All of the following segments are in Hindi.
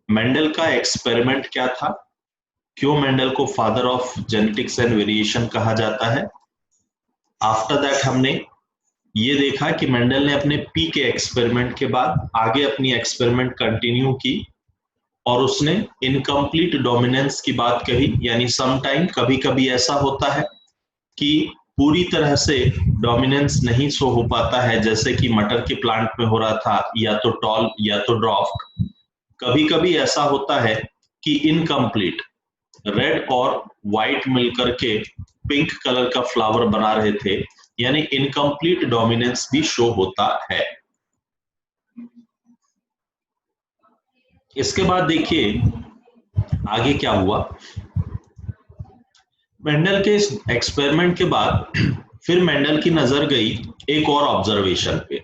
मेंडल का एक्सपेरिमेंट क्या था, क्यों मेंडल को father of genetics and variation कहा जाता है। आफ्टर दैट हमने ये देखा कि मेंडल ने अपने पी के एक्सपेरिमेंट के बाद आगे अपनी एक्सपेरिमेंट कंटिन्यू की और उसने इनकम्प्लीट डोमिनेंस की बात कही, यानी समटाइम कभी कभी ऐसा होता है कि पूरी तरह से डोमिनेंस नहीं शो हो पाता है, जैसे कि मटर के प्लांट में हो रहा था, या तो टॉल या तो ड्राफ्ट। कभी कभी ऐसा होता है कि इनकम्प्लीट रेड और व्हाइट मिलकर के पिंक कलर का फ्लावर बना रहे थे, यानी इनकम्प्लीट डोमिनेंस भी शो होता है। इसके बाद देखिए आगे क्या हुआ। मेंडल के इस एक्सपेरिमेंट के बाद फिर मेंडल की नजर गई एक और ऑब्जर्वेशन पे,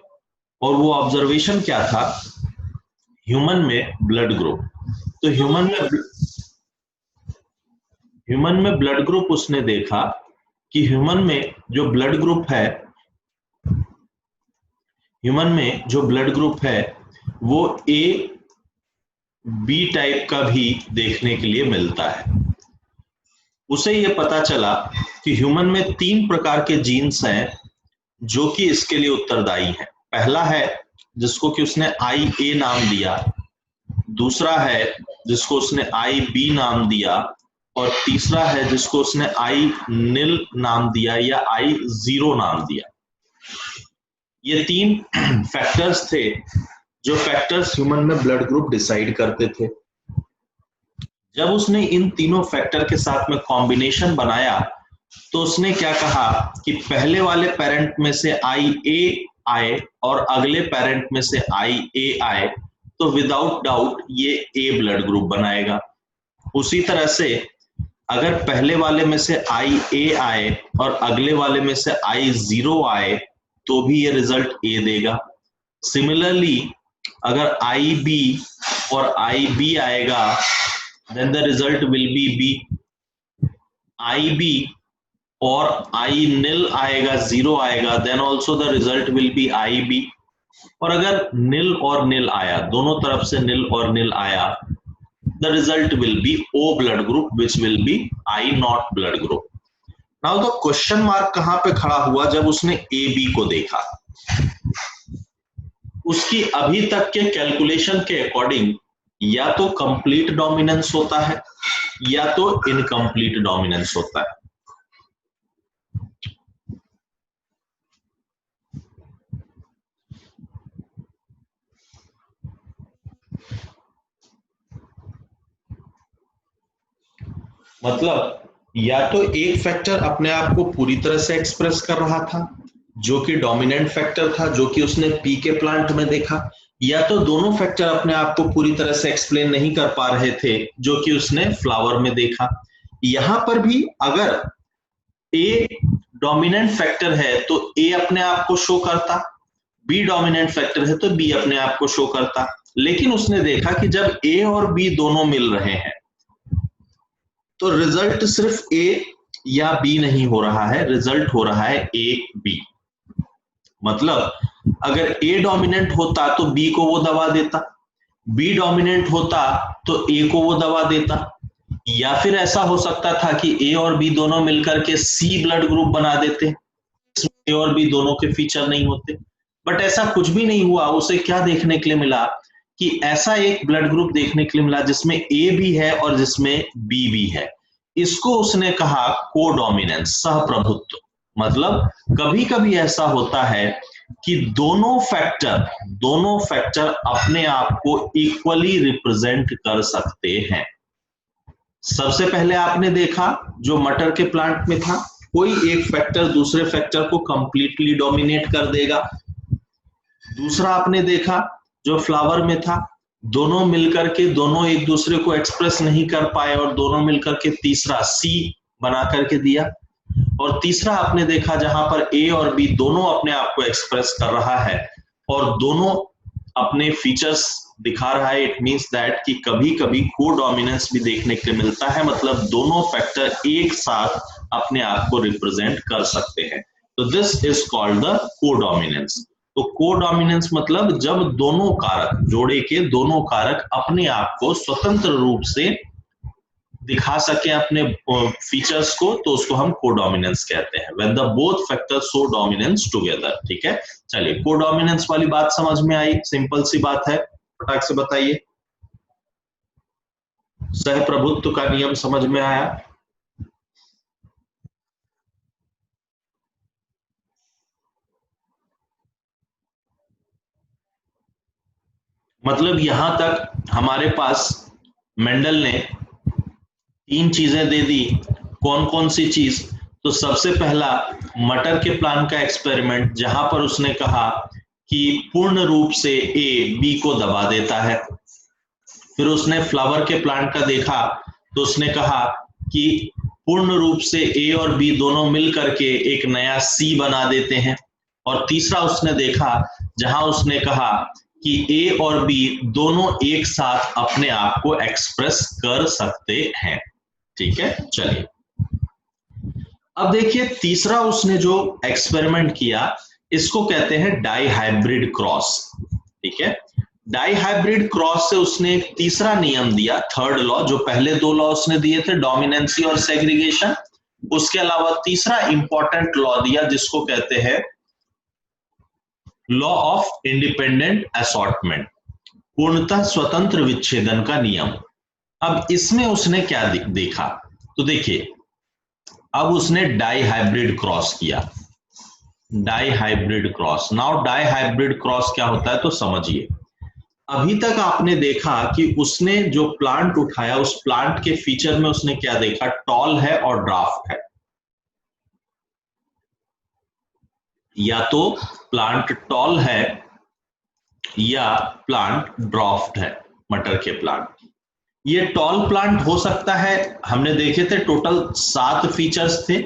और वो ऑब्जर्वेशन क्या था, ह्यूमन में ब्लड ग्रुप। तो ह्यूमन में ब्लड ग्रुप उसने देखा कि ह्यूमन में जो ब्लड ग्रुप है वो ए बी टाइप का भी देखने के लिए मिलता है। उसे ये पता चला कि ह्यूमन में 3 प्रकार के जीन्स हैं जो कि इसके लिए उत्तरदायी हैं। पहला है जिसको कि उसने आई ए नाम दिया, दूसरा है जिसको उसने आई बी नाम दिया, और तीसरा है जिसको उसने आई निल नाम दिया या आई जीरो नाम दिया। ये 3 फैक्टर्स थे जो फैक्टर्स ह्यूमन में ब्लड ग्रुप डिसाइड करते थे। जब उसने इन तीनों फैक्टर के साथ में कॉम्बिनेशन बनाया तो उसने क्या कहा कि पहले वाले पेरेंट में से आई ए आए और अगले पेरेंट में से आई ए आए तो विदाउट डाउट ये ए ब्लड ग्रुप बनाएगा। उसी तरह से अगर पहले वाले में से आई ए आए और अगले वाले में से आई जीरो आए तो भी ये रिजल्ट ए देगा। सिमिलरली अगर आई बी और आई बी आएगा then the result will be B. IB और I nil आएगा, जीरो आएगा, then also the result will be IB। और अगर nil और nil आया, दोनों तरफ से nil और nil आया, the result will be O blood group, which will be I naught blood group। Now the question mark कहाँ पे खड़ा हुआ, जब उसने AB को देखा। उसकी अभी तक के कैलकुलेशन के अकॉर्डिंग या तो कंप्लीट डोमिनेंस होता है या तो इनकम्प्लीट डोमिनेंस होता है। मतलब या तो एक फैक्टर अपने आप को पूरी तरह से एक्सप्रेस कर रहा था जो कि डोमिनेंट फैक्टर था, जो कि उसने पी के प्लांट में देखा, या तो दोनों फैक्टर अपने आप को पूरी तरह से एक्सप्लेन नहीं कर पा रहे थे जो कि उसने फ्लावर में देखा। यहां पर भी अगर ए डोमिनेंट फैक्टर है तो ए अपने आप को शो करता, बी डोमिनेंट फैक्टर है तो बी अपने आप को शो करता। लेकिन उसने देखा कि जब ए और बी दोनों मिल रहे हैं तो रिजल्ट सिर्फ ए या बी नहीं हो रहा है, रिजल्ट हो रहा है ए बी। मतलब अगर ए डोमिनेंट होता तो बी को वो दबा देता, बी डोमिनेंट होता तो ए को वो दबा देता, या फिर ऐसा हो सकता था कि ए और बी दोनों मिलकर के सी ब्लड ग्रुप बना देते, ए और बी दोनों के फीचर नहीं होते। बट ऐसा कुछ भी नहीं हुआ। उसे क्या देखने के लिए मिला कि ऐसा एक ब्लड ग्रुप देखने के लिए मिला जिसमें ए भी है और जिसमें बी भी है। इसको उसने कहा कोडोमिनेंस, सहप्रभुत्व। मतलब कभी कभी ऐसा होता है कि दोनों फैक्टर अपने आप को इक्वली रिप्रेजेंट कर सकते हैं। सबसे पहले आपने देखा जो मटर के प्लांट में था, कोई एक फैक्टर दूसरे फैक्टर को कंप्लीटली डोमिनेट कर देगा। दूसरा आपने देखा जो फ्लावर में था, दोनों मिलकर के दोनों एक दूसरे को एक्सप्रेस नहीं कर पाए और दोनों मिलकर के तीसरा सी बना करके दिया। और तीसरा आपने देखा जहां पर ए और बी दोनों अपने आप को एक्सप्रेस कर रहा है और दोनों अपने फीचर्स दिखा रहा है। इट मींस दैट कि कभी कभी कोडोमिनेंस भी देखने के लिए मिलता है, मतलब दोनों फैक्टर एक साथ अपने आप को रिप्रेजेंट कर सकते हैं। तो this is called the codominance. तो कोडोमिनेंस मतलब जब दोनों कारक, जोड़े के दोनों कारक अपने आप को स्वतंत्र रूप से दिखा सके अपने फीचर्स को, तो उसको हम कोडोमिनेंस कहते हैं, when the both factors show dominance together. ठीक है, चलिए कोडोमिनेंस वाली बात समझ में आई, सिंपल सी बात है, फटाक से बताइए। सहप्रभुत्व का नियम समझ में आया? मतलब यहां तक हमारे पास मेंडल ने तीन चीजें दे दी, कौन कौन सी चीज? तो सबसे पहला मटर के प्लांट का एक्सपेरिमेंट, जहां पर उसने कहा कि पूर्ण रूप से ए बी को दबा देता है। फिर उसने फ्लावर के प्लांट का देखा, तो उसने कहा कि पूर्ण रूप से ए और बी दोनों मिल करके एक नया सी बना देते हैं। और तीसरा उसने देखा जहां उसने कहा कि ए और बी दोनों एक साथ अपने आप को एक्सप्रेस कर सकते हैं। ठीक है, चलिए अब देखिए तीसरा उसने जो एक्सपेरिमेंट किया, इसको कहते हैं डाई हाइब्रिड क्रॉस। ठीक है, डाई हाइब्रिड क्रॉस से उसने एक तीसरा नियम दिया, थर्ड लॉ। जो पहले दो लॉ उसने दिए थे, डोमिनेंसी और सेग्रीगेशन, उसके अलावा तीसरा इंपॉर्टेंट लॉ दिया जिसको कहते हैं लॉ ऑफ इंडिपेंडेंट असॉर्टमेंट, पूर्णतः स्वतंत्र विच्छेदन का नियम। अब इसमें उसने क्या देखा? तो देखिए अब उसने डाई हाइब्रिड क्रॉस किया, dihybrid cross. Now dihybrid cross क्या होता है तो समझिए। अभी तक आपने देखा कि उसने जो प्लांट उठाया, उस प्लांट के फीचर में उसने क्या देखा? टॉल है और ड्राफ्ट है। या तो प्लांट टॉल है या प्लांट ड्राफ्ट है, मटर के प्लांट। ये टॉल प्लांट हो सकता है, हमने देखे थे टोटल 7 फीचर्स थे,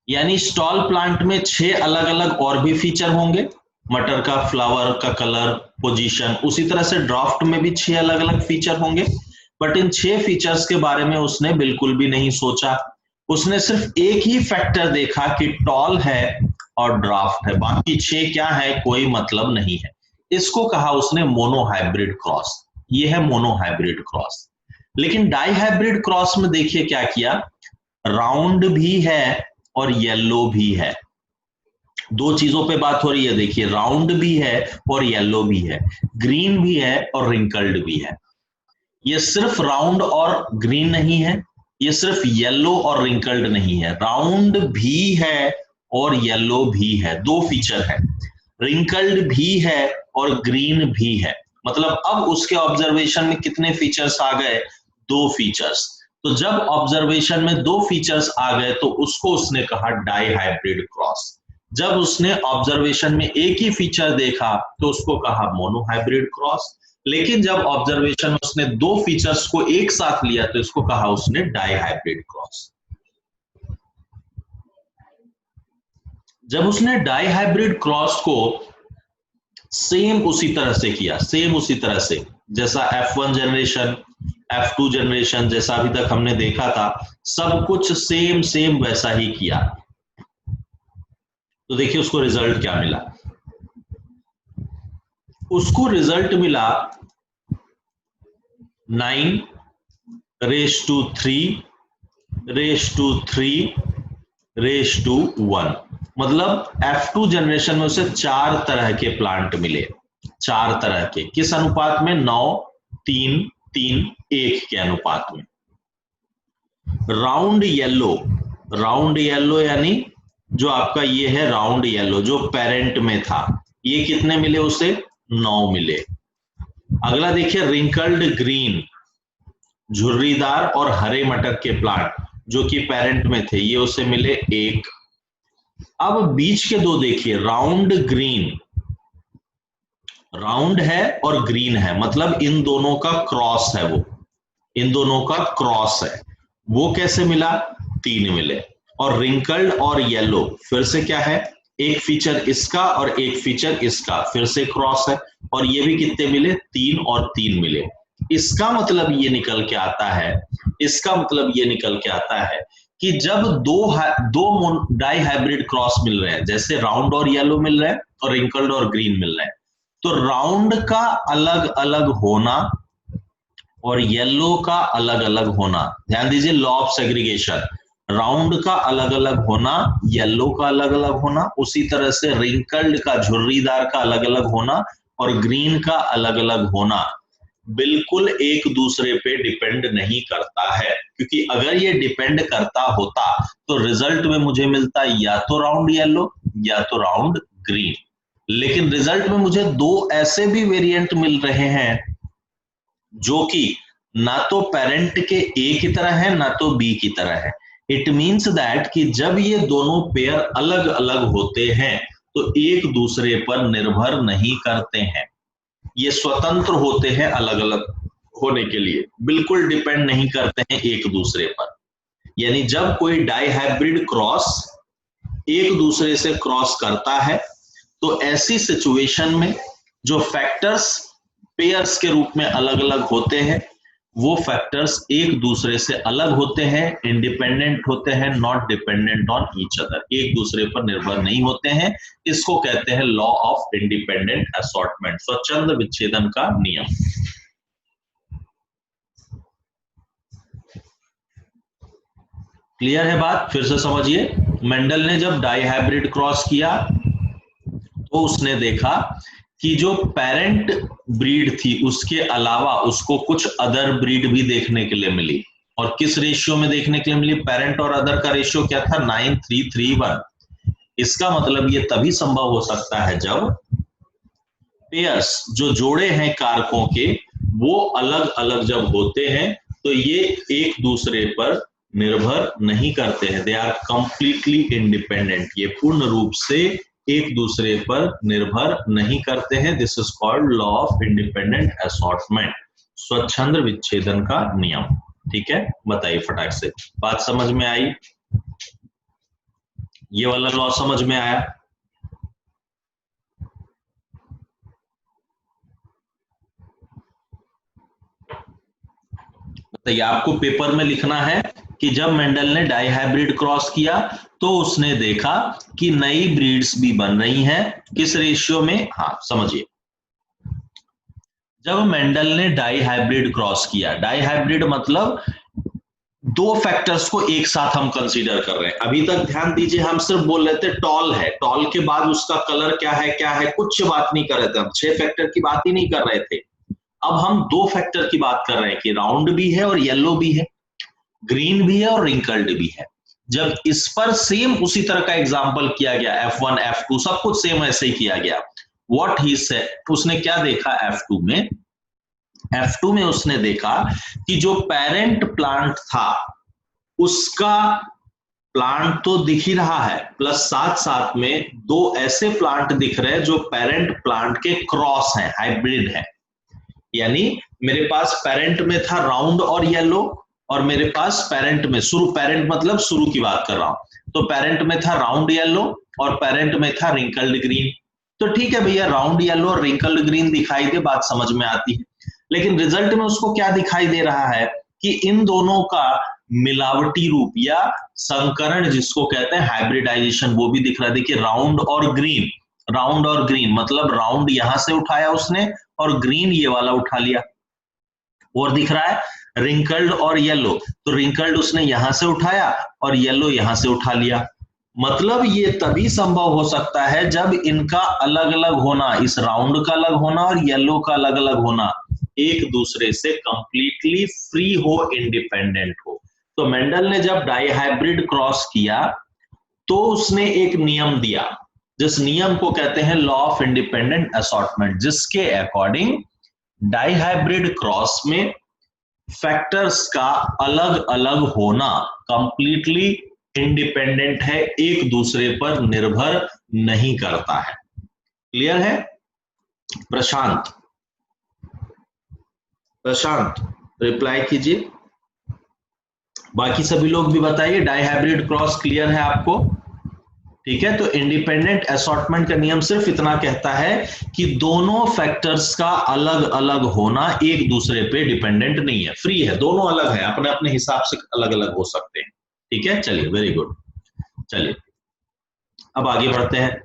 यानी स्टॉल प्लांट में 6 अलग अलग और भी फीचर होंगे, मटर का फ्लावर का कलर, पोजीशन। उसी तरह से ड्राफ्ट में भी 6 अलग अलग फीचर होंगे, बट इन 6 फीचर्स के बारे में उसने बिल्कुल भी नहीं सोचा। उसने सिर्फ एक ही फैक्टर देखा कि टॉल है और ड्राफ्ट है, बाकी 6 क्या है कोई मतलब नहीं है। इसको कहा उसने मोनो हाइब्रिड क्रॉस। ये है मोनो हाइब्रिड क्रॉस। लेकिन डाई हाइब्रिड क्रॉस में देखिए क्या किया, राउंड भी है और येलो भी है। दो चीजों पे बात हो रही है, देखिए राउंड भी है और येलो भी है, ग्रीन भी है और रिंकल्ड भी है। ये सिर्फ राउंड और ग्रीन नहीं है, ये सिर्फ येलो और रिंकल्ड नहीं है, राउंड भी है और येलो भी है, 2 फीचर है। रिंकल्ड भी है और ग्रीन भी है। मतलब अब उसके ऑब्जर्वेशन में कितने फीचर्स आ गए? 2 फीचर्स। तो जब ऑब्जर्वेशन में 2 फीचर्स आ गए तो उसको उसने कहा डाई हाइब्रिड क्रॉस। जब उसने ऑब्जर्वेशन में एक ही फीचर देखा तो उसको कहा मोनो हाइब्रिड क्रॉस। लेकिन जब ऑब्जर्वेशन में उसने 2 फीचर्स को एक साथ लिया तो इसको कहा उसने डाई हाइब्रिड क्रॉस। जब उसने डाई हाइब्रिड क्रॉस को सेम उसी तरह से किया, सेम उसी तरह से जैसा F1 जनरेशन, F2 जनरेशन जैसा अभी तक हमने देखा था, सब कुछ सेम सेम वैसा ही किया, तो देखिए उसको रिजल्ट क्या मिला। उसको रिजल्ट मिला 9^3 मतलब F2 जनरेशन में उसे 4 तरह के प्लांट मिले, 4 तरह के। किस अनुपात में? 9:3:3:1 के अनुपात में। राउंड येलो, राउंड येलो यानी जो आपका ये है राउंड येलो जो पेरेंट में था, ये कितने मिले उसे? 9 मिले। अगला देखिए रिंकल्ड ग्रीन, झुर्रीदार और हरे मटर के प्लांट जो कि पेरेंट में थे, ये उसे मिले 1। अब बीच के 2 देखिए, राउंड ग्रीन, राउंड है और ग्रीन है, मतलब इन दोनों का क्रॉस है, वो इन दोनों का क्रॉस है, वो कैसे मिला? 3 मिले। और रिंकल्ड और येलो फिर से क्या है? एक फीचर इसका और एक फीचर इसका, फिर से क्रॉस है, और ये भी कितने मिले? 3 और 3 मिले। इसका मतलब ये निकल के आता है, इसका मतलब ये निकल के आता है कि जब दो डाई हाइब्रिड क्रॉस मिल रहे हैं, जैसे राउंड और येलो मिल रहे हैं और रिंकल्ड और ग्रीन मिल रहे हैं, तो राउंड का अलग अलग होना और येलो का अलग अलग होना, ध्यान दीजिए लॉ ऑफ सेग्रीगेशन, राउंड का अलग अलग होना, येलो का अलग अलग होना, उसी तरह से रिंकल्ड का, झुर्रीदार का अलग अलग होना और ग्रीन का अलग अलग होना बिल्कुल एक दूसरे पे डिपेंड नहीं करता है, क्योंकि अगर ये डिपेंड करता होता तो रिजल्ट में मुझे मिलता या तो राउंड येलो या तो राउंड ग्रीन, लेकिन रिजल्ट में मुझे दो ऐसे भी वेरिएंट मिल रहे हैं जो कि ना तो पेरेंट के ए की तरह है ना तो बी की तरह है। इट मीन्स दैट कि जब ये दोनों पेयर अलग अलग होते हैं तो एक दूसरे पर निर्भर नहीं करते हैं, ये स्वतंत्र होते हैं अलग अलग होने के लिए, बिल्कुल डिपेंड नहीं करते हैं एक दूसरे पर। यानी जब कोई डाई हाइब्रिड क्रॉस एक दूसरे से क्रॉस करता है तो ऐसी सिचुएशन में जो फैक्टर्स पेयर्स के रूप में अलग अलग होते हैं वो फैक्टर्स एक दूसरे से अलग होते हैं, इंडिपेंडेंट होते हैं, not dependent on each other, एक दूसरे पर निर्भर नहीं होते हैं। इसको कहते हैं लॉ ऑफ इंडिपेंडेंट असॉर्टमेंट, स्वच्छंद विच्छेदन का नियम। क्लियर है बात? फिर से समझिए, मेंडल ने जब डाई हाइब्रिड क्रॉस किया तो उसने देखा कि जो पेरेंट ब्रीड थी उसके अलावा उसको कुछ अदर ब्रीड भी देखने के लिए मिली, और किस रेशियो में देखने के लिए मिली? पेरेंट और अदर का रेशियो क्या था? 9:3:1। इसका मतलब ये तभी संभव हो सकता है जब पेयर्स, जो जोड़े हैं कारकों के, वो अलग अलग जब होते हैं तो ये एक दूसरे पर निर्भर नहीं करते हैं, दे आर कंप्लीटली इंडिपेंडेंट, ये पूर्ण रूप से एक दूसरे पर निर्भर नहीं करते हैं। This is called law of independent assortment, स्वच्छंद विच्छेदन का नियम। ठीक है, बताइए फटाक से, बात समझ में आई? ये वाला लॉ समझ में आया? बताइए, आपको पेपर में लिखना है कि जब मेंडल ने डाई हाइब्रिड क्रॉस किया तो उसने देखा कि नई ब्रीड्स भी बन रही हैं, किस रेशियो में? हाँ समझिए, जब मेंडल ने डाई हाइब्रिड क्रॉस किया, डाई हाइब्रिड मतलब दो फैक्टर्स को एक साथ हम कंसीडर कर रहे हैं। अभी तक ध्यान दीजिए, हम सिर्फ बोल रहे थे टॉल है, टॉल के बाद उसका कलर क्या है, कुछ बात नहीं कर रहे थे, हम 6 फैक्टर की बात ही नहीं कर रहे थे। अब हम 2 फैक्टर की बात कर रहे हैं कि राउंड भी है और येलो भी है, ग्रीन भी है और रिंकल्ड भी है। जब इस पर सेम उसी तरह का एग्जांपल किया गया, F1 F2 सब कुछ सेम ऐसे ही किया गया, व्हाट ही सेड, उसने क्या देखा F2 में उसने देखा कि जो पेरेंट प्लांट था उसका प्लांट तो दिख ही रहा है, प्लस साथ साथ में 2 ऐसे प्लांट दिख रहे हैं जो पेरेंट प्लांट के क्रॉस हैं, हाइब्रिड है। यानी मेरे पास पेरेंट में था राउंड और येलो, और मेरे पास पेरेंट में पेरेंट मतलब शुरू की बात कर रहा हूं, तो पेरेंट में था राउंड येलो और पेरेंट में था रिंकल्ड ग्रीन। तो ठीक है भैया, राउंड येलो और रिंकल्ड ग्रीन दिखाई दे, बात समझ में आती है, लेकिन रिजल्ट में उसको क्या दिखाई दे रहा है कि इन दोनों का मिलावटी रूप या संकरण जिसको कहते हैं हाइब्रिडाइजेशन, वो भी दिख रहा है। देखिए राउंड और ग्रीन मतलब राउंड यहां से उठाया उसने और ग्रीन ये वाला उठा लिया, और दिख रहा है रिंकल्ड और येलो, तो रिंकल्ड उसने यहां से उठाया और येलो यहां से उठा लिया। मतलब ये तभी संभव हो सकता है जब इनका अलग अलग होना, इस राउंड का अलग होना और येलो का अलग अलग होना, एक दूसरे से कंप्लीटली फ्री हो, इंडिपेंडेंट हो। तो मेंडल ने जब डाई हाइब्रिड क्रॉस किया तो उसने एक नियम दिया, जिस नियम को कहते हैं लॉ ऑफ इंडिपेंडेंट असॉर्टमेंट, जिसके अकॉर्डिंग डाई हाइब्रिड क्रॉस में फैक्टर्स का अलग अलग होना कंप्लीटली इंडिपेंडेंट है, एक दूसरे पर निर्भर नहीं करता है। क्लियर है? प्रशांत रिप्लाई कीजिए, बाकी सभी लोग भी बताइए, डाई हाइब्रिड क्रॉस क्लियर है आपको? ठीक है, तो इंडिपेंडेंट असॉर्टमेंट का नियम सिर्फ इतना कहता है कि दोनों फैक्टर्स का अलग अलग होना एक दूसरे पे डिपेंडेंट नहीं है, फ्री है, दोनों अलग है, अपने अपने हिसाब से अलग अलग हो सकते हैं। ठीक है, चलिए, वेरी गुड। चलिए अब आगे बढ़ते हैं।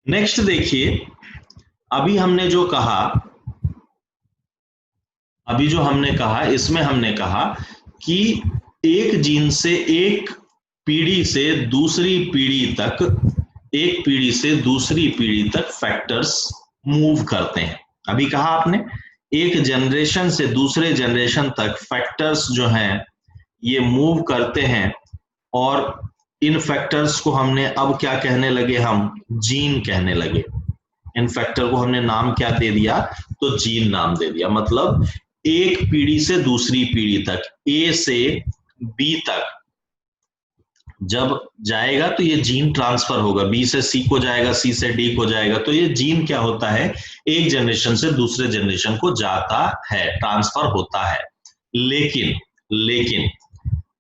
नेक्स्ट देखिए, अभी हमने जो कहा इसमें हमने कहा कि एक जीन से एक पीढ़ी से दूसरी पीढ़ी तक, एक पीढ़ी से दूसरी पीढ़ी तक फैक्टर्स मूव करते हैं। अभी कहा आपने एक जनरेशन से दूसरे जनरेशन तक फैक्टर्स जो हैं ये मूव करते हैं, और इन फैक्टर्स को हमने अब क्या कहने लगे, हम जीन कहने लगे। इन फैक्टर को हमने नाम क्या दे दिया, तो जीन नाम दे दिया। मतलब एक पीढ़ी से दूसरी पीढ़ी तक, ए से बी तक जब जाएगा तो ये जीन ट्रांसफर होगा, बी से सी को जाएगा, सी से डी को जाएगा, तो ये जीन क्या होता है, एक जनरेशन से दूसरे जनरेशन को जाता है, ट्रांसफर होता है। लेकिन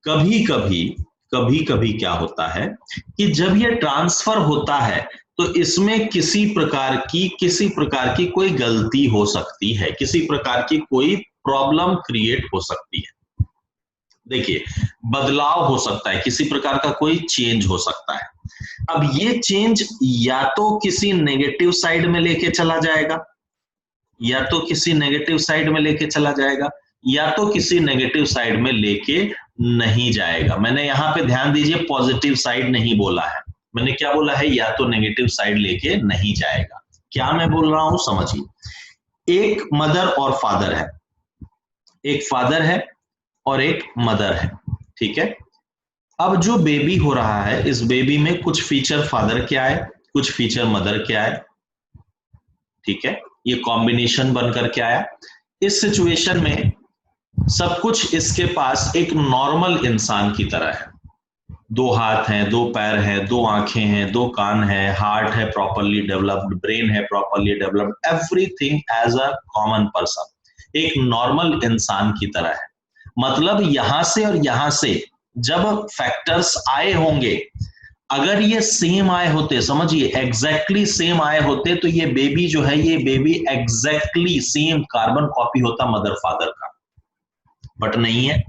कभी कभी क्या होता है कि जब ये ट्रांसफर होता है तो इसमें किसी प्रकार की कोई गलती हो सकती है, किसी प्रकार की कोई प्रॉब्लम क्रिएट हो सकती है। देखिए, बदलाव हो सकता है, किसी प्रकार का कोई चेंज हो सकता है। अब ये चेंज या तो किसी नेगेटिव साइड में लेके चला जाएगा, या तो किसी नेगेटिव साइड में लेके चला जाएगा, या तो किसी नेगेटिव साइड में लेके नहीं जाएगा। मैंने यहां पे ध्यान दीजिए, पॉजिटिव साइड नहीं बोला है, मैंने क्या बोला है, या तो नेगेटिव साइड लेके नहीं जाएगा। क्या मैं बोल रहा हूं समझिए। एक मदर और फादर है, एक फादर है और एक मदर है, ठीक है। अब जो बेबी हो रहा है, इस बेबी में कुछ फीचर फादर के आए, कुछ फीचर मदर के आए, ठीक है, ये कॉम्बिनेशन बनकर के आया। इस सिचुएशन में सब कुछ इसके पास एक नॉर्मल इंसान की तरह है। दो हाथ हैं, दो पैर हैं, दो आंखें हैं, दो कान है, हार्ट है प्रॉपरली डेवलप्ड, ब्रेन है properly developed, everything as a common person, एक नॉर्मल इंसान की तरह है। मतलब यहां से और यहां से जब फैक्टर्स आए होंगे, अगर ये सेम आए होते, समझिए एग्जैक्टली सेम आए होते, तो ये बेबी जो है, ये baby exactly same carbon copy होता मदर फादर का, बट नहीं है।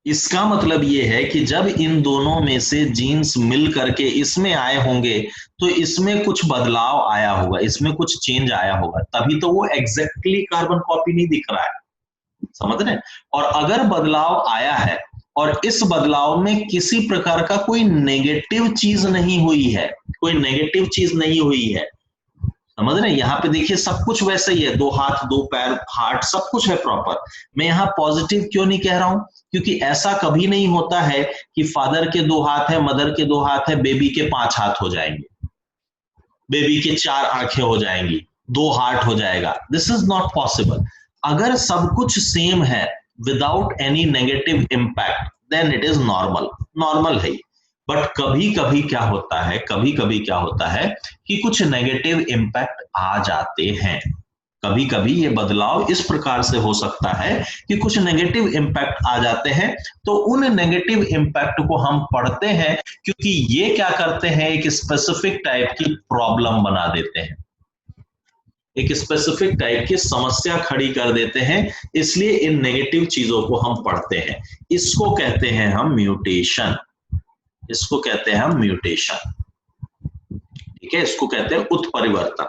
इसका मतलब ये है कि जब इन दोनों में से जीन्स मिल करके इसमें आए होंगे, तो इसमें कुछ बदलाव आया होगा, इसमें कुछ चेंज आया होगा, तभी तो वो एग्जैक्टली कार्बन कॉपी नहीं दिख रहा है, समझ रहे हैं। और अगर बदलाव आया है और इस बदलाव में किसी प्रकार का कोई नेगेटिव चीज नहीं हुई है, कोई नेगेटिव चीज नहीं हुई है, समझ रहे हैं। यहाँ पे देखिए सब कुछ वैसे ही है, दो हाथ, दो पैर, हार्ट, सब कुछ है प्रॉपर। मैं यहाँ पॉजिटिव क्यों नहीं कह रहा हूं, क्योंकि ऐसा कभी नहीं होता है कि फादर के दो हाथ है, मदर के दो हाथ है, बेबी के 5 हाथ हो जाएंगे, बेबी के 4 आंखें हो जाएंगी, 2 हार्ट हो जाएगा। This is not possible. अगर सब कुछ सेम है without any negative impact, then it is normal, normal है। बट कभी कभी क्या होता है, कभी कभी क्या होता है कि कुछ नेगेटिव इम्पैक्ट आ जाते हैं। कभी कभी ये बदलाव इस प्रकार से हो सकता है कि कुछ नेगेटिव इम्पैक्ट आ जाते हैं, तो उन नेगेटिव इम्पैक्ट को हम पढ़ते हैं, क्योंकि ये क्या करते हैं, एक स्पेसिफिक टाइप की प्रॉब्लम बना देते हैं, एक स्पेसिफिक टाइप की समस्या खड़ी कर देते हैं, इसलिए इन नेगेटिव चीजों को हम पढ़ते हैं। इसको कहते हैं हम म्यूटेशन, इसको कहते हैं हम म्यूटेशन, ठीक है, इसको कहते हैं उत्परिवर्तन।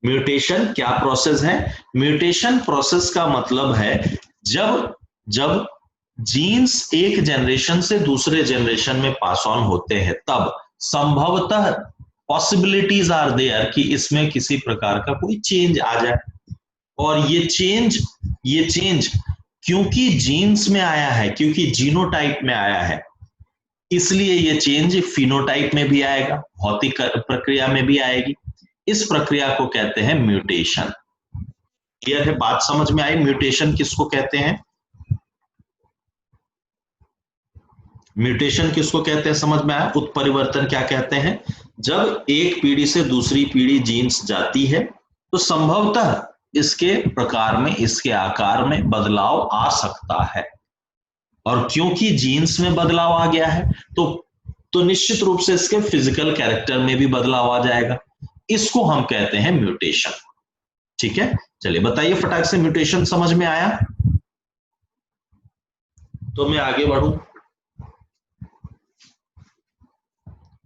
म्यूटेशन क्या प्रोसेस है, म्यूटेशन प्रोसेस का मतलब है जब जब जीन्स एक जनरेशन से दूसरे जनरेशन में पास ऑन होते हैं, तब संभवतः पॉसिबिलिटीज आर देयर कि इसमें किसी प्रकार का कोई चेंज आ जाए। और ये चेंज क्योंकि जीन्स में आया है, क्योंकि जीनोटाइप में आया है, इसलिए ये चेंज फिनोटाइप में भी आएगा, भौतिक प्रक्रिया में भी आएगी। इस प्रक्रिया को कहते हैं म्यूटेशन। क्लियर है, बात समझ में आई, म्यूटेशन किसको कहते हैं, म्यूटेशन किसको कहते हैं समझ में आया। उत्परिवर्तन क्या कहते हैं, जब एक पीढ़ी से दूसरी पीढ़ी जीन्स जाती है तो संभवतः इसके प्रकार में, इसके आकार में बदलाव आ सकता है, और क्योंकि जीन्स में बदलाव आ गया है तो निश्चित रूप से इसके फिजिकल कैरेक्टर में भी बदलाव आ जाएगा। इसको हम कहते हैं म्यूटेशन, ठीक है। चलिए बताइए फटाक से, म्यूटेशन समझ में आया। तो मैं आगे बढ़ूं।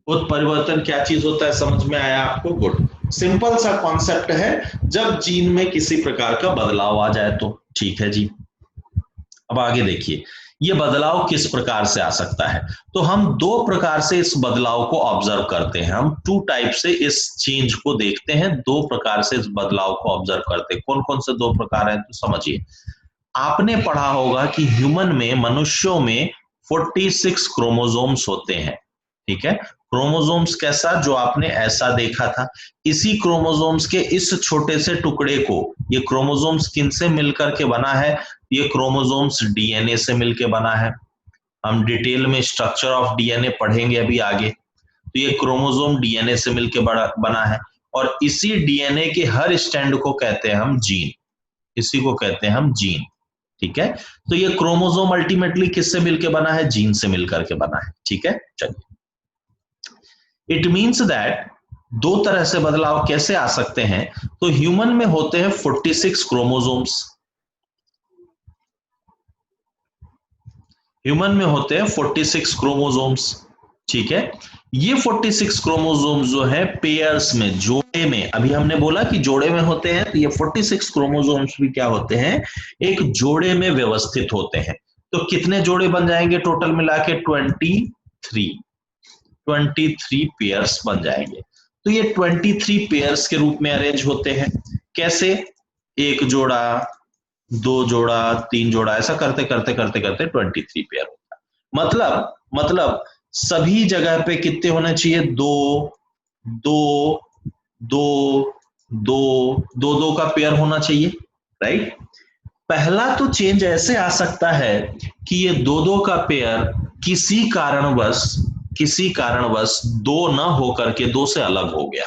उत्परिवर्तन क्या चीज होता है, समझ में आया आपको? गुड। सिंपल सा कॉन्सेप्ट है, जब जीन में किसी प्रकार का बदलाव आ जाए तो। ठीक है जी। अब आगे देखिए, ये बदलाव किस प्रकार से आ सकता है। तो हम दो प्रकार से इस बदलाव को ऑब्जर्व करते हैं, हम टू टाइप से इस चेंज को देखते हैं, दो प्रकार से इस बदलाव को ऑब्जर्व करते हैं। कौन कौन से दो प्रकार हैं, तो समझिए। आपने पढ़ा होगा कि ह्यूमन में, मनुष्यों में 46 क्रोमोसोम्स होते हैं। ठीक है, क्रोमोसोम्स कैसा, जो आपने ऐसा देखा था। इसी क्रोमोसोम्स के इस छोटे से टुकड़े को, ये क्रोमोसोम्स किन से मिलकर के बना है, ये क्रोमोसोम्स डीएनए से मिलकर बना है। हम डिटेल में स्ट्रक्चर ऑफ डीएनए पढ़ेंगे अभी आगे। तो ये क्रोमोसोम डीएनए से मिलकर बना है, और इसी डीएनए के हर स्टैंड को कहते हैं हम जीन, इसी को कहते हैं हम जीन। ठीक है, तो ये क्रोमोसोम अल्टीमेटली किससे मिलकर बना है, जीन से मिलकर के बना है। ठीक है, चलिए। इट मीन्स दैट दो तरह से बदलाव कैसे आ सकते हैं। तो ह्यूमन में होते हैं 46 क्रोमोसोम्स, ह्यूमन में होते हैं 46 क्रोमोसोम्स। ठीक है, ये 46 क्रोमोसोम्स जो है पेयर्स में, जोड़े में, अभी हमने बोला कि जोड़े में होते हैं, तो ये 46 क्रोमोसोम्स भी क्या होते हैं, एक जोड़े में व्यवस्थित होते हैं। तो कितने जोड़े बन जाएंगे टोटल मिला के, 23 पेयर्स बन जाएंगे। तो ये 23 पेयर्स के रूप में अरेंज होते हैं। कैसे, एक जोड़ा, दो जोड़ा, तीन जोड़ा, ऐसा करते करते करते करते 23 पेयर होता है। मतलब सभी जगह पे कितने होने चाहिए, दो दो दो दो दो दो का पेयर होना चाहिए, राइट। पहला तो चेंज ऐसे आ सकता है कि ये दो दो का पेयर किसी कारणवश दो न होकर के दो से अलग हो गया,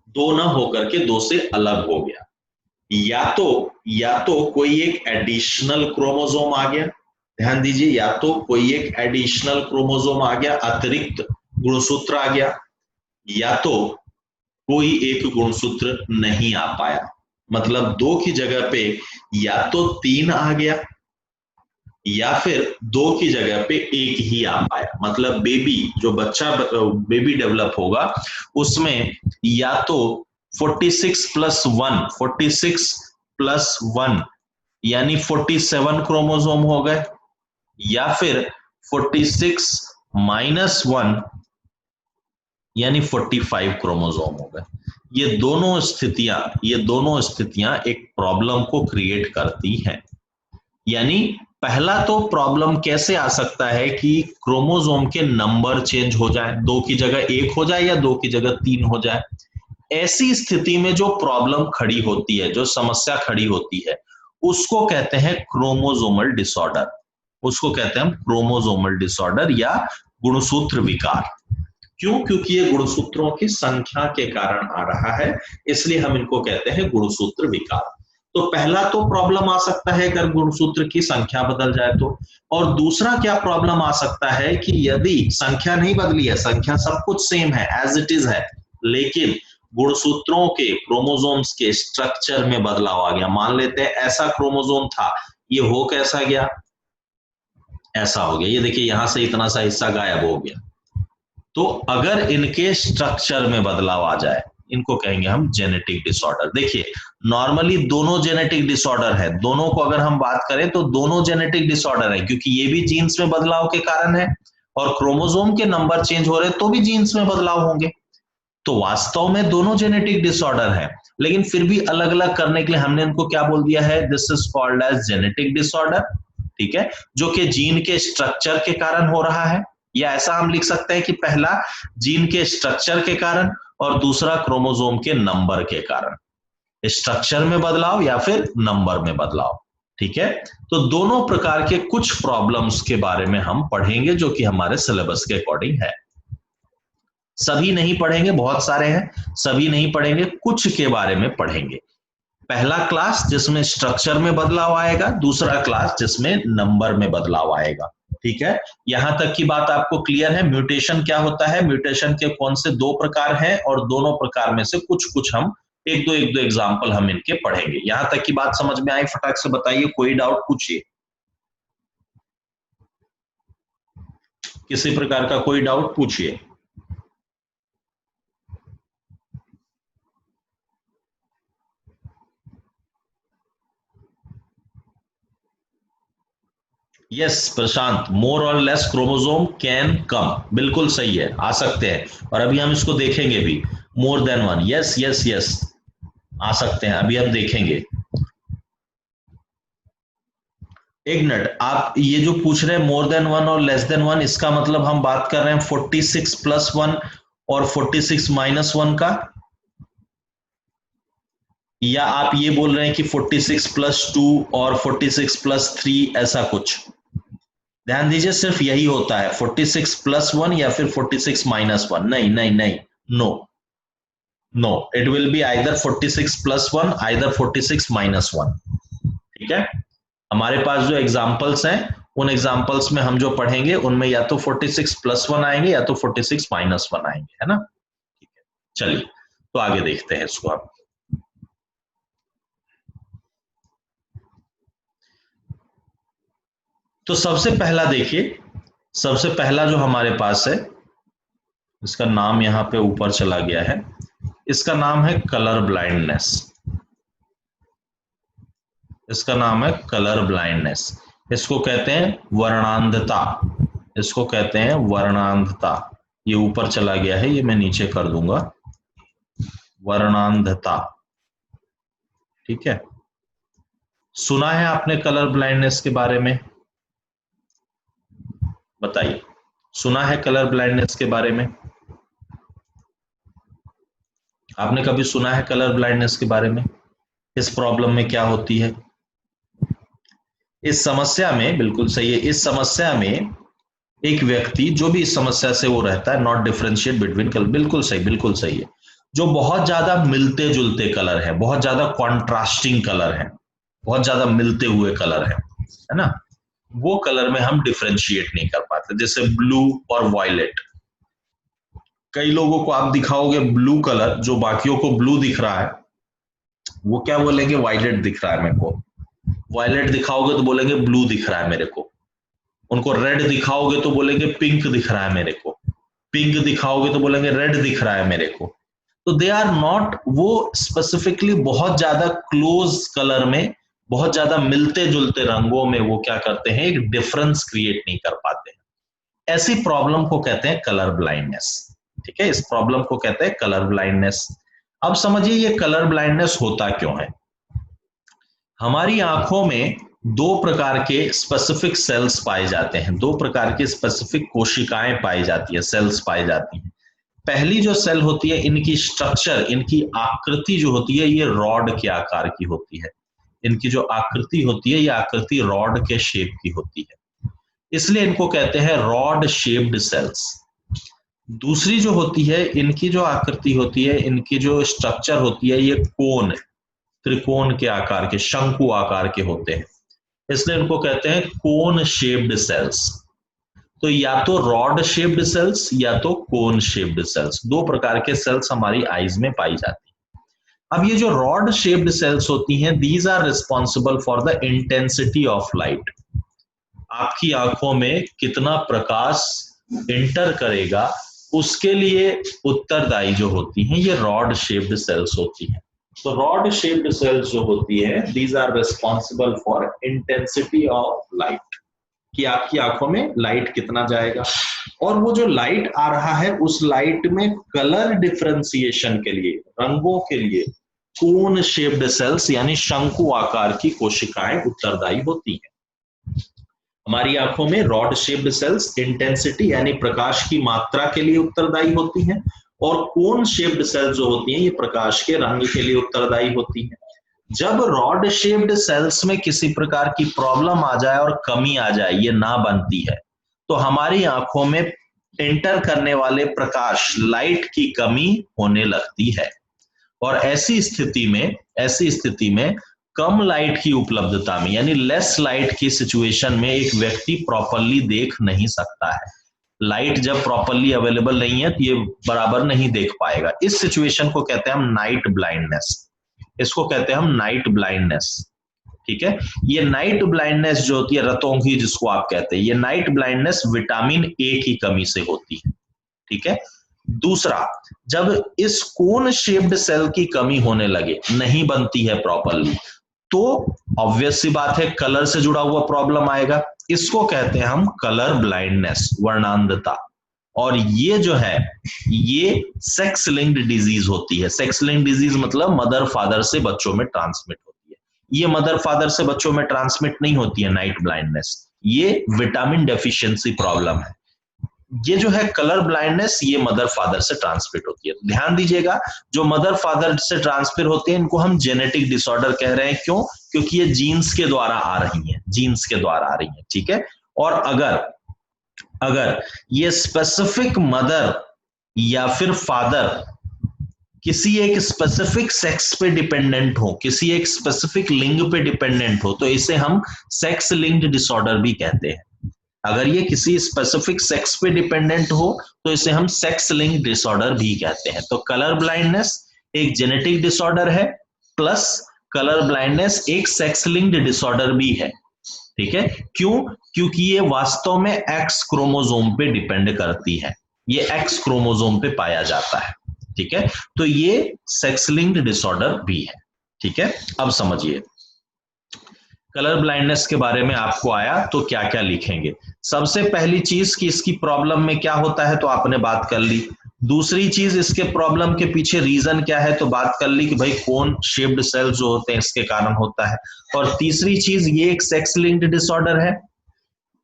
दो न होकर के दो से अलग हो गया, या तो कोई एक एडिशनल क्रोमोसोम आ गया, ध्यान दीजिए, या तो कोई एक एडिशनल क्रोमोसोम आ गया, अतिरिक्त गुणसूत्र आ गया, या तो कोई एक गुणसूत्र नहीं आ पाया। मतलब दो की जगह पे या तो तीन आ गया, या फिर दो की जगह पे एक ही आ पाया। मतलब जो बच्चा बेबी डेवलप होगा, उसमें या तो 46 प्लस वन यानी 47 क्रोमोसोम हो गए, या फिर 46 माइनस वन यानी 45 क्रोमोसोम हो गए। ये दोनों स्थितियां एक प्रॉब्लम को क्रिएट करती हैं। यानी पहला तो प्रॉब्लम कैसे आ सकता है कि क्रोमोसोम के नंबर चेंज हो जाए, दो की जगह एक हो जाए या दो की जगह तीन हो जाए। ऐसी स्थिति में जो प्रॉब्लम खड़ी होती है, जो समस्या खड़ी होती है, उसको कहते हैं क्रोमोसोमल डिसऑर्डर। उसको कहते हैं हम क्रोमोसोमल डिसऑर्डर या गुणसूत्र विकार। क्यों? क्योंकि ये गुणसूत्रों की संख्या के कारण आ रहा है, इसलिए हम इनको कहते हैं गुणसूत्र विकार। तो पहला तो प्रॉब्लम आ सकता है अगर गुणसूत्र की संख्या बदल जाए तो। और दूसरा क्या प्रॉब्लम आ सकता है कि यदि संख्या नहीं बदली है, संख्या सब कुछ सेम है, एज इट इज है, लेकिन गुणसूत्रों के, क्रोमोसोम्स के स्ट्रक्चर में बदलाव आ गया। मान लेते हैं ऐसा क्रोमोसोम था, ये हो कैसा गया, ऐसा हो गया। ये देखिए यहां से इतना सा हिस्सा गायब हो गया। तो अगर इनके स्ट्रक्चर में बदलाव आ जाए, इनको कहेंगे हम जेनेटिक डिसऑर्डर। देखिए नॉर्मली दोनों जेनेटिक डिसऑर्डर है, दोनों को अगर हम बात करें तो दोनों जेनेटिक डिसऑर्डर है, क्योंकि ये भी जीन्स में बदलाव के कारण है, और क्रोमोसोम के नंबर चेंज हो रहे तो भी जीन्स में बदलाव होंगे। तो वास्तव में दोनों जेनेटिक डिसऑर्डर है, लेकिन फिर भी अलग अलग करने के लिए हमने इनको क्या बोल दिया है, this is called as genetic disorder. ठीक है, जो कि जीन के स्ट्रक्चर के कारण हो रहा है, या ऐसा हम लिख सकते हैं कि पहला जीन के स्ट्रक्चर के कारण और दूसरा क्रोमोसोम के नंबर के कारण, स्ट्रक्चर में बदलाव या फिर नंबर में बदलाव। ठीक है, तो दोनों प्रकार के कुछ प्रॉब्लम्स के बारे में हम पढ़ेंगे, जो कि हमारे सिलेबस के अकॉर्डिंग है। सभी नहीं पढ़ेंगे, बहुत सारे हैं, सभी नहीं पढ़ेंगे, कुछ के बारे में पढ़ेंगे। पहला क्लास जिसमें स्ट्रक्चर में बदलाव आएगा, दूसरा क्लास जिसमें नंबर में बदलाव आएगा। ठीक है, यहां तक की बात आपको क्लियर है। म्यूटेशन क्या होता है, म्यूटेशन के कौन से दो प्रकार हैं, और दोनों प्रकार में से कुछ कुछ हम एक दो एग्जाम्पल हम इनके पढ़ेंगे। यहां तक की बात समझ में आई, फटाक से बताइए, कोई डाउट पूछिए। किसी प्रकार का कोई डाउट पूछिए। यस प्रशांत, मोर और लेस क्रोमोसोम कैन कम, बिल्कुल सही है, आ सकते हैं, और अभी हम इसको देखेंगे भी। More than one, yes yes yes, आ सकते हैं, अभी हम देखेंगे। एक मिनट, आप ये जो पूछ रहे हैं मोर देन वन और लेस देन वन, इसका मतलब हम बात कर रहे हैं 46 प्लस वन और 46 माइनस वन का, या आप ये बोल रहे हैं कि 46 प्लस टू और 46 प्लस थ्री, ऐसा कुछ? ध्यान दीजिए, सिर्फ यही होता है 46 प्लस वन या फिर 46 माइनस वन, नहीं नहीं नहीं, no no, it will be either 46 plus one, either 46 minus one. ठीक है, हमारे पास जो एग्जाम्पल्स हैं, उन एग्जाम्पल्स में हम जो पढ़ेंगे उनमें या तो 46 प्लस वन आएंगे या तो 46 माइनस वन आएंगे, है ना। ठीक है, चलिए तो आगे देखते हैं इसको आप। तो सबसे पहला देखिए, सबसे पहला जो हमारे पास है, इसका नाम यहां पे ऊपर चला गया है, इसका नाम है कलर ब्लाइंडनेस। इसका नाम है कलर ब्लाइंडनेस। इसको कहते हैं वर्णांधता, इसको कहते हैं वर्णांधता। ये ऊपर चला गया है, ये मैं नीचे कर दूंगा, वर्णांधता। ठीक है, सुना है आपने कलर ब्लाइंडनेस के बारे में? बताइए, सुना है कलर ब्लाइंडनेस के बारे में? आपने कभी सुना है कलर ब्लाइंडनेस के बारे में? इस प्रॉब्लम में क्या होती है? इस समस्या में, बिल्कुल सही है, इस समस्या में एक व्यक्ति जो भी इस समस्या से वो रहता है, नॉट डिफरेंशिएट बिटवीन कलर, बिल्कुल सही, बिल्कुल सही है, जो बहुत ज्यादा मिलते जुलते कलर है, बहुत ज्यादा कॉन्ट्रास्टिंग कलर है, बहुत ज्यादा मिलते हुए कलर है ना, वो कलर में हम डिफरेंशिएट नहीं कर पाते। जैसे ब्लू और वायलेट, कई लोगों को आप दिखाओगे ब्लू कलर, जो बाकियों को ब्लू दिख रहा है, वो क्या बोलेंगे, वायलेट दिख रहा है मेरे को। वायलेट दिखाओगे तो बोलेंगे ब्लू दिख रहा है मेरे को। उनको रेड दिखाओगे तो बोलेंगे पिंक दिख रहा है मेरे को। पिंक दिखाओगे तो बोलेंगे रेड दिख रहा है मेरे को। तो दे आर नॉट, वो स्पेसिफिकली बहुत ज्यादा क्लोज कलर में, बहुत ज्यादा मिलते जुलते रंगों में वो क्या करते हैं, एक डिफरेंस क्रिएट नहीं कर पाते हैं। ऐसी प्रॉब्लम को कहते हैं कलर ब्लाइंडनेस। ठीक है, इस प्रॉब्लम को कहते हैं कलर ब्लाइंडनेस। अब समझिए ये कलर ब्लाइंडनेस होता क्यों है। हमारी आंखों में दो प्रकार के स्पेसिफिक सेल्स पाए जाते हैं, दो प्रकार की स्पेसिफिक कोशिकाएं पाई जाती है, सेल्स पाई जाती हैं। पहली जो सेल होती है, इनकी स्ट्रक्चर, इनकी आकृति जो होती है, ये रॉड के आकार की होती है। इनकी जो आकृति होती है, ये आकृति रॉड के शेप की होती है, इसलिए इनको कहते हैं रॉड शेप्ड सेल्स। दूसरी जो होती है, इनकी जो आकृति होती है, इनकी जो स्ट्रक्चर होती है, ये कोन, त्रिकोण के आकार के, शंकु आकार के होते हैं, इसलिए इनको कहते हैं कोन शेप्ड सेल्स। तो या तो रॉड शेप्ड सेल्स या तो कोन शेप्ड सेल्स, दो प्रकार के सेल्स हमारी आईज में पाई जाती है। अब ये जो रॉड शेप्ड सेल्स होती हैं, these are responsible for the intensity of light. आपकी आंखों में कितना प्रकाश इंटर करेगा, उसके लिए उत्तरदायी जो होती हैं, ये रॉड शेप्ड सेल्स होती हैं। तो रॉड शेप्ड सेल्स जो होती है, these are responsible for intensity of light, कि आपकी आंखों में लाइट कितना जाएगा, और वो जो लाइट आ रहा है, उस लाइट में कलर डिफरेंशिएशन के लिए, रंगों के लिए, कोन शेप्ड सेल्स यानी शंकु आकार की कोशिकाएं उत्तरदायी होती हैं। हमारी आंखों में रॉड शेप्ड सेल्स इंटेंसिटी यानी प्रकाश की मात्रा के लिए उत्तरदायी होती हैं, और कोन शेप्ड सेल्स जो होती हैं, ये प्रकाश के रंग के लिए उत्तरदायी होती हैं। जब रॉड शेप्ड सेल्स में किसी प्रकार की प्रॉब्लम आ जाए और कमी आ जाए, ये ना बनती है, तो हमारी आंखों में एंटर करने वाले प्रकाश, लाइट की कमी होने लगती है। और ऐसी स्थिति में कम लाइट की उपलब्धता में, यानी लेस लाइट की सिचुएशन में, एक व्यक्ति प्रॉपरली देख नहीं सकता है। लाइट जब प्रॉपरली अवेलेबल नहीं है तो ये बराबर नहीं देख पाएगा। इस सिचुएशन को कहते हैं हम नाइट ब्लाइंडनेस, इसको कहते हैं हम नाइट ब्लाइंडनेस। ठीक है। ये नाइट ब्लाइंडनेस जो होती है, रतोंगी जिसको आप कहते हैं, ये नाइट ब्लाइंडनेस विटामिन ए की कमी से होती है, ठीक है। दूसरा, जब इस कोन शेप्ड सेल की कमी होने लगे, नहीं बनती है प्रॉपरली, तो ऑब्वियस सी बात है कलर से जुड़ा हुआ प्रॉब्लम आएगा। इसको कहते हैं हम कलर ब्लाइंडनेस, वर्णांधता। और ये जो है ये सेक्स लिंक्ड डिजीज होती है। सेक्स लिंक्ड डिजीज मतलब मदर फादर से बच्चों में ट्रांसमिट होती है। ये मदर फादर से बच्चों में ट्रांसमिट नहीं होती है नाइट ब्लाइंडनेस, ये विटामिन डेफिशिएंसी प्रॉब्लम है। ये जो है कलर ब्लाइंडनेस, ये मदर फादर से ट्रांसमिट होती है। ध्यान दीजिएगा, जो मदर फादर से ट्रांसमिट होते हैं इनको हम जेनेटिक डिसऑर्डर कह रहे हैं। क्यों? क्योंकि ये जीन्स के द्वारा आ रही हैं, जीन्स के द्वारा आ रही हैं, ठीक है। और अगर अगर ये स्पेसिफिक मदर या फिर फादर किसी एक स्पेसिफिक सेक्स पे डिपेंडेंट हो, किसी एक स्पेसिफिक लिंग पे डिपेंडेंट हो, तो इसे हम सेक्स लिंक्ड डिसऑर्डर भी कहते हैं। अगर ये किसी स्पेसिफिक सेक्स पे डिपेंडेंट हो तो इसे हम सेक्स लिंक्ड डिसऑर्डर भी कहते हैं। तो कलर ब्लाइंडनेस एक जेनेटिक डिसऑर्डर है, प्लस कलर ब्लाइंडनेस एक सेक्स लिंक्ड डिसऑर्डर भी है, ठीक है। क्यों? क्योंकि ये वास्तव में एक्स क्रोमोसोम पे डिपेंड करती है, ये एक्स क्रोमोसोम पे पाया जाता है, ठीक है। तो ये सेक्स लिंक्ड डिसऑर्डर भी है, ठीक है। अब समझिए कलर ब्लाइंडनेस के बारे में आपको आया तो क्या क्या लिखेंगे। सबसे पहली चीज कि इसकी प्रॉब्लम में क्या होता है तो आपने बात कर ली। दूसरी चीज इसके प्रॉब्लम के पीछे रीजन क्या है तो बात कर ली कि भाई कोन शेप्ड सेल जो होते हैं इसके कारण होता है। और तीसरी चीज ये एक सेक्स लिंक्ड डिसऑर्डर है।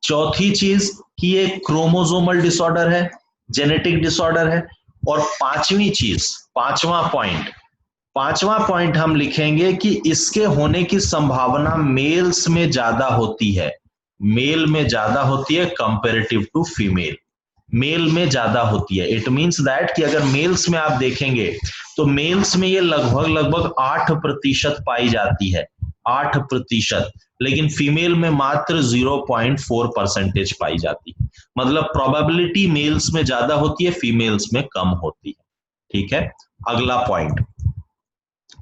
चौथी चीज कि ये क्रोमोसोमल डिसऑर्डर है, जेनेटिक डिसऑर्डर है। और पांचवी चीज, पांचवा पॉइंट हम लिखेंगे कि इसके होने की संभावना मेल्स में ज्यादा होती है, मेल में ज्यादा होती है कंपेरेटिव टू फीमेल, मेल में ज्यादा होती है। इट मींस दैट कि अगर मेल्स में आप देखेंगे तो मेल्स में ये लगभग लगभग 8% पाई जाती है, 8%। लेकिन फीमेल में मात्र 0.4% पाई जाती है। मतलब प्रोबेबिलिटी मेल्स में ज्यादा होती है, फीमेल्स में कम होती है, ठीक है। अगला पॉइंट,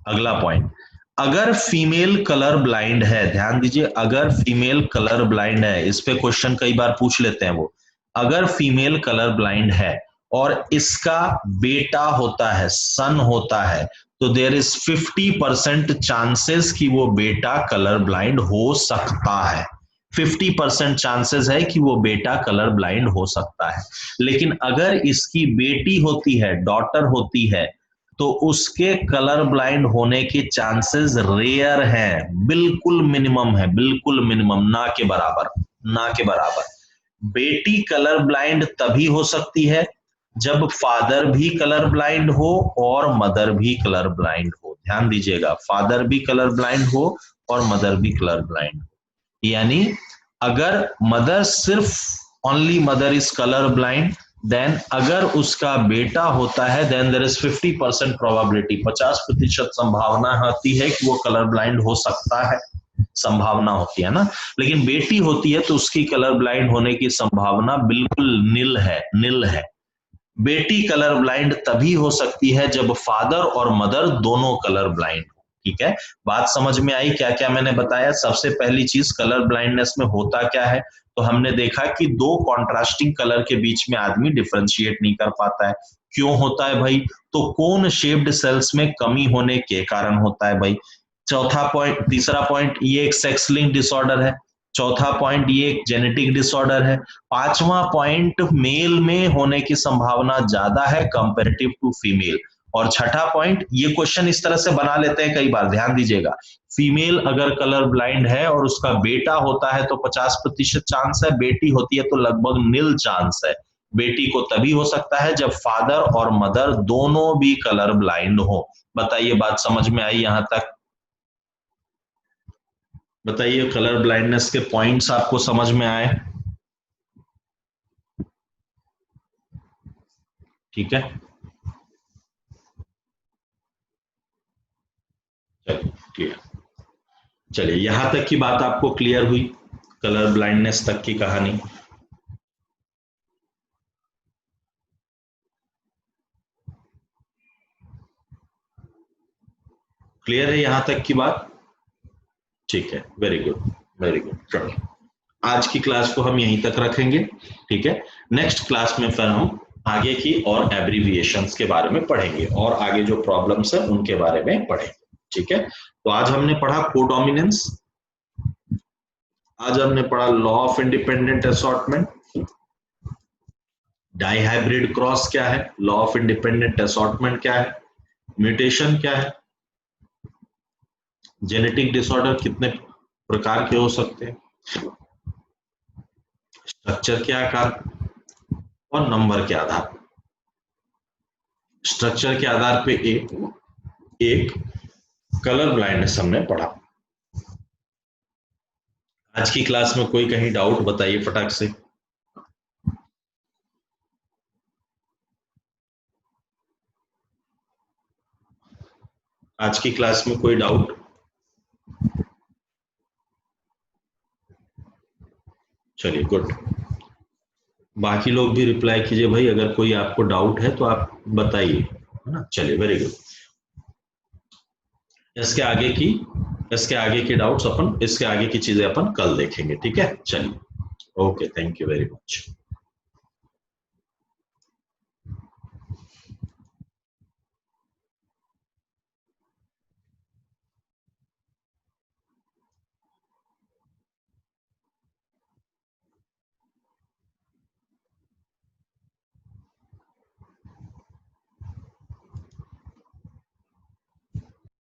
अगला पॉइंट, अगर फीमेल कलर ब्लाइंड है, ध्यान दीजिए, अगर फीमेल कलर ब्लाइंड है, इस पे क्वेश्चन कई बार पूछ लेते हैं वो, अगर फीमेल कलर ब्लाइंड है और इसका बेटा होता है, सन होता है, तो देयर इज 50% चांसेस कि वो बेटा कलर ब्लाइंड हो सकता है। 50% चांसेस है कि वो बेटा कलर ब्लाइंड हो सकता है। लेकिन अगर इसकी बेटी होती है, डॉटर होती है, तो उसके कलर ब्लाइंड होने के चांसेस रेयर हैं, बिल्कुल मिनिमम है, बिल्कुल मिनिमम, ना के बराबर, ना के बराबर। बेटी कलर ब्लाइंड तभी हो सकती है जब फादर भी कलर ब्लाइंड हो और मदर भी कलर ब्लाइंड हो। ध्यान दीजिएगा, फादर भी कलर ब्लाइंड हो और मदर भी कलर ब्लाइंड हो। यानी अगर मदर सिर्फ only mother is colour blind, then अगर उसका बेटा होता है देन देर इज 50% प्रोबेबिलिटी, 50% संभावना होती है कि वो कलर ब्लाइंड हो सकता है, संभावना होती है ना। लेकिन बेटी होती है तो उसकी कलर ब्लाइंड होने की संभावना बिल्कुल नील है, नील है। बेटी कलर ब्लाइंड तभी हो सकती है जब फादर और मदर दोनों कलर ब्लाइंड हो, ठीक है। बात समझ में आई क्या क्या मैंने बताया। सबसे पहली चीज कलर ब्लाइंडनेस में होता क्या है, तो हमने देखा कि दो कॉन्ट्रास्टिंग कलर के बीच में आदमी डिफरेंशिएट नहीं कर पाता है। क्यों होता है भाई? तो कोन शेप्ड सेल्स में कमी होने के कारण होता है भाई। चौथा पॉइंट, तीसरा पॉइंट, ये एक सेक्स लिंक्ड डिसऑर्डर है। चौथा पॉइंट, ये एक जेनेटिक डिसऑर्डर है। पांचवा पॉइंट, मेल में होने की संभावना ज्यादा है कंपेरेटिव टू फीमेल। और छठा पॉइंट, ये क्वेश्चन इस तरह से बना लेते हैं कई बार, ध्यान दीजिएगा, फीमेल अगर कलर ब्लाइंड है और उसका बेटा होता है तो 50% चांस है, बेटी होती है तो लगभग नील चांस है। बेटी को तभी हो सकता है जब फादर और मदर दोनों भी कलर ब्लाइंड हो। बताइए बात समझ में आई यहां तक? बताइए कलर ब्लाइंडनेस के पॉइंट्स आपको समझ में आए? ठीक है, चलिए क्लियर, चलिए यहां तक की बात आपको क्लियर हुई, कलर ब्लाइंडनेस तक की कहानी क्लियर है यहां तक की बात? ठीक है, वेरी गुड वेरी गुड। चलो आज की क्लास को हम यहीं तक रखेंगे, ठीक है। नेक्स्ट क्लास में फिर हम आगे की और एब्रीविएशंस के बारे में पढ़ेंगे और आगे जो प्रॉब्लम्स है उनके बारे में पढ़ेंगे, ठीक है। तो आज हमने पढ़ा कोडोमिनेंस, आज हमने पढ़ा law of independent assortment, dihybrid cross क्या है, लॉ ऑफ इंडिपेंडेंट असॉर्टमेंट क्या है, म्यूटेशन क्या है, जेनेटिक डिसऑर्डर कितने प्रकार के हो सकते हैं, स्ट्रक्चर के आकार और नंबर के आधार, स्ट्रक्चर के आधार पे एक कलर ब्लाइंडनेस हमने पढ़ा। आज की क्लास में कोई कहीं डाउट बताइए फटाक से। आज की क्लास में कोई डाउट? चलिए गुड, बाकी लोग भी रिप्लाई कीजिए भाई, अगर कोई आपको डाउट है तो आप बताइए, है ना। चलिए वेरी गुड। इसके आगे की डाउट्स अपन, इसके आगे की चीजें अपन कल देखेंगे, ठीक है। चलिए okay, thank you very much.